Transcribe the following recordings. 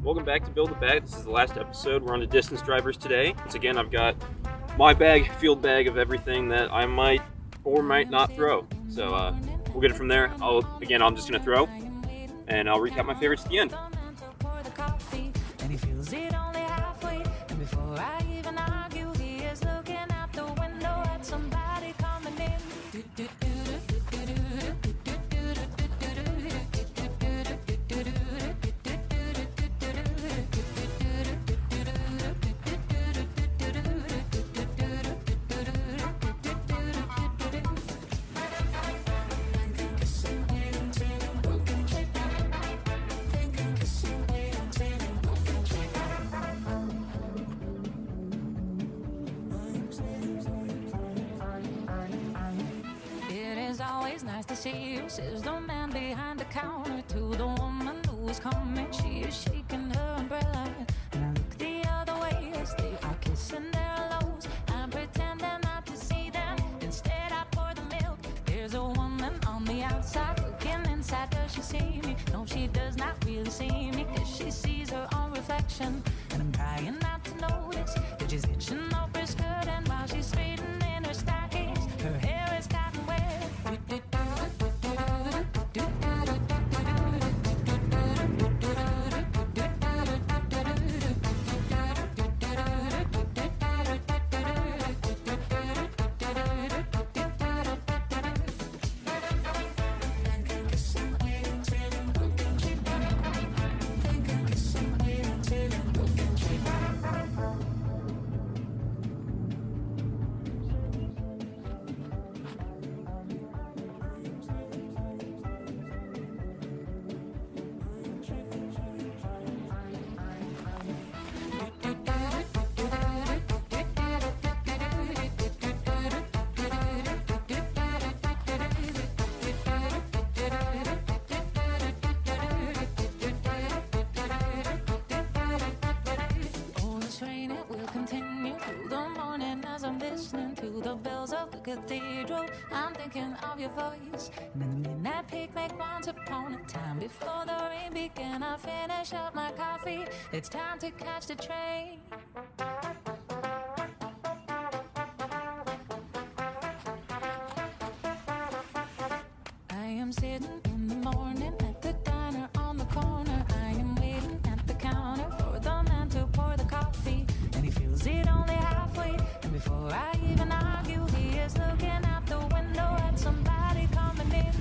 welcome back to Build a Bag. This is the last episode. We're on to distance drivers today. Once again, I've got my bag, field bag of everything that I might or might not throw. So we'll get it from there. I'm just gonna throw, and I'll recap my favorites at the end. Always nice to see you, says the man behind the counter to the woman who is coming. She is shaking her umbrella, and I look the other way as they are kissing their lows. I'm pretending not to see them, instead I pour the milk. There's a woman on the outside looking inside. Does she see me? No, she does not really see me, cause she sees her own reflection. And I'm trying not to notice that she's itching up her skirt, and while she's straightening her stockings, her hair is cotton wet. Cathedral, I'm thinking of your voice. And in the midnight picnic once upon a time, before the rain began, I finish up my coffee. It's time to catch the train. I am sitting in the morning at the diner on the corner. I am waiting at the counter for the man to pour the coffee, and he fills it only halfway. And before I even argue, he is looking out the window at somebody coming in.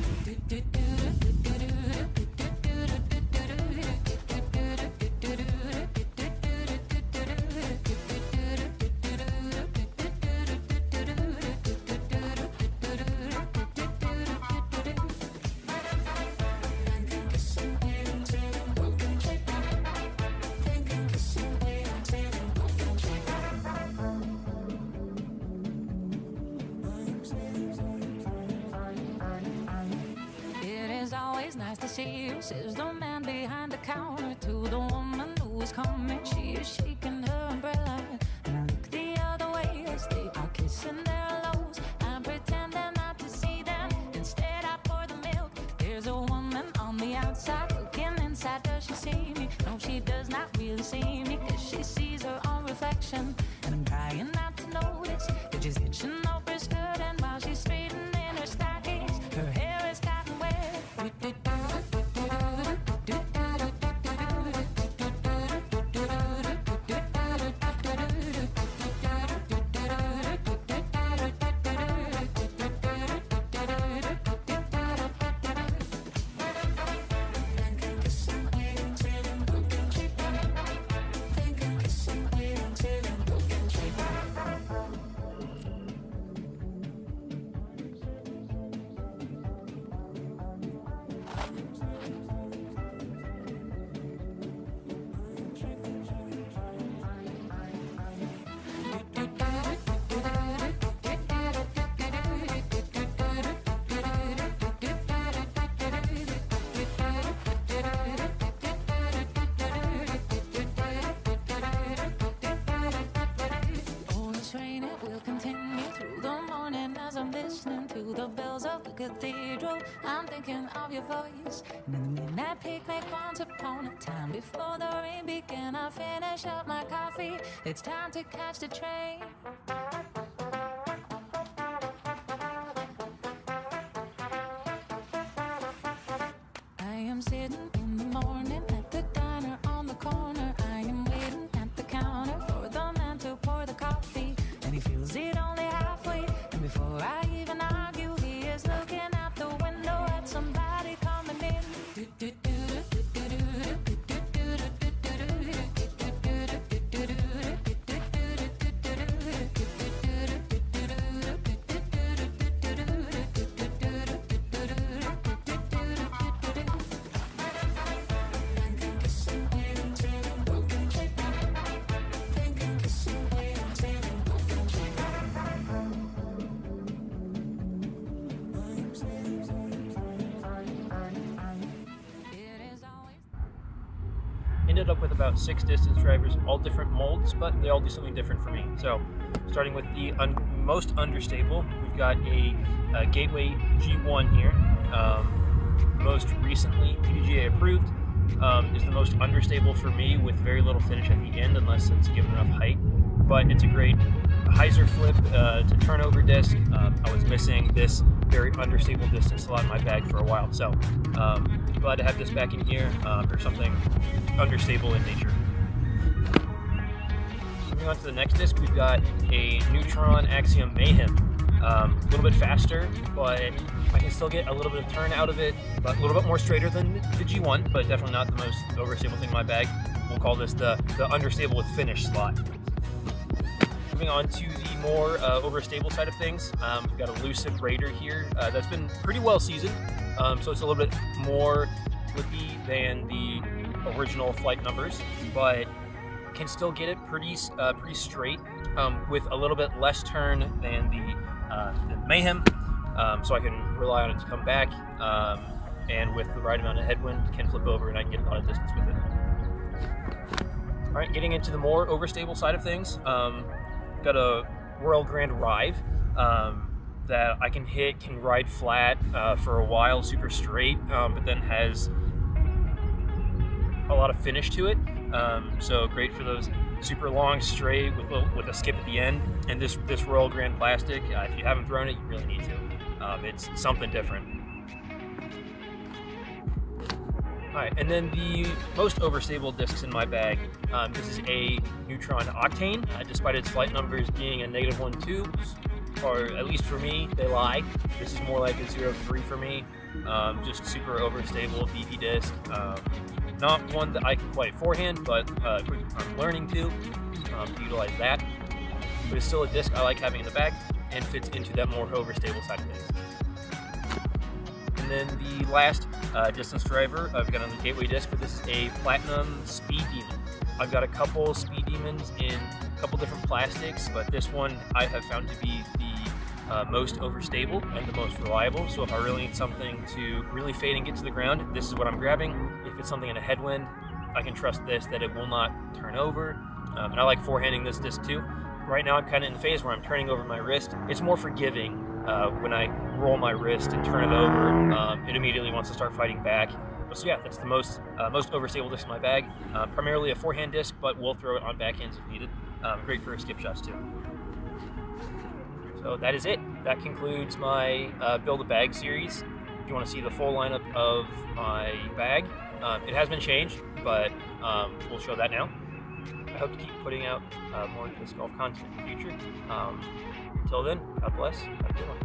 Nice to see you, says the man behind the counter to the woman who is coming. She is shaking her umbrella, and I look the other way as they are kissing their lows. I'm pretending not to see them, instead I pour the milk. There's a woman on the outside looking inside. Does she see me? No, she does not really see me, cause she sees her own reflection. And I'm trying not to notice that she's itching up her skirt, and while she's straightening her stockings, her hair is cotton wet. cathedral, I'm thinking of your voice. And in the midnight picnic once upon a time, before the rain began. I finish up my coffee, it's time to catch the train. I am sitting in the morning at the diner on the corner. I am waiting at the counter for the man to pour the coffee, and he fills it only halfway. And before I even argue, he is looking out the window at somebody coming in. Ended up with about 6 distance drivers, all different molds, but they all do something different for me. So, starting with the most understable, we've got a Gateway G1 here. Most recently PDGA approved, is the most understable for me with very little finish at the end unless it's given enough height. But it's a great hyzer flip to turnover disc. I was missing this very understable distance slot in my bag for a while, so glad to have this back in here for something understable in nature. Moving on to the next disc, we've got a Neutron Axiom Mayhem. A little bit faster, but I can still get a little bit of turn out of it, but a little bit more straighter than the G1, but definitely not the most overstable thing in my bag. We'll call this the understable with finish slot. Moving on to the more overstable side of things, we've got a Lucid Raider here that's been pretty well seasoned, so it's a little bit more flippy than the original flight numbers, but can still get it pretty straight with a little bit less turn than the Mayhem, so I can rely on it to come back, and with the right amount of headwind can flip over and I can get a lot of distance with it. Alright, getting into the more overstable side of things, got a Royal Grand Rive that I can ride flat for a while, super straight, but then has a lot of finish to it. So great for those super long straight with a skip at the end. And this Royal Grand plastic, if you haven't thrown it, you really need to. It's something different. Alright, and then the most overstable discs in my bag, this is a Neutron Octane, despite its flight numbers being a -1.2, or at least for me, they lie. This is more like a 0.3 for me, just super overstable BP disc. Not one that I can quite forehand, but I'm learning to utilize that. But it's still a disc I like having in the bag and fits into that more overstable side of things. And then the last distance driver I've got on the Gateway disc, but this is a Platinum Speed Demon. I've got a couple Speed Demons in a couple different plastics, but this one I have found to be the most overstable and the most reliable. So if I really need something to really fade and get to the ground, this is what I'm grabbing. If it's something in a headwind, I can trust this that it will not turn over. And I like forehanding this disc too. Right now I'm kind of in the phase where I'm turning over my wrist. It's more forgiving when I roll my wrist and turn it over. It immediately wants to start fighting back. So yeah, that's the most overstable disc in my bag. Primarily a forehand disc, but we'll throw it on backhands if needed. Great for skip shots too. So that is it. That concludes my Build a Bag series. If you want to see the full lineup of my bag, it has been changed, but we'll show that now. I hope to keep putting out more disc golf content in the future. Until then, God bless. Have a good one.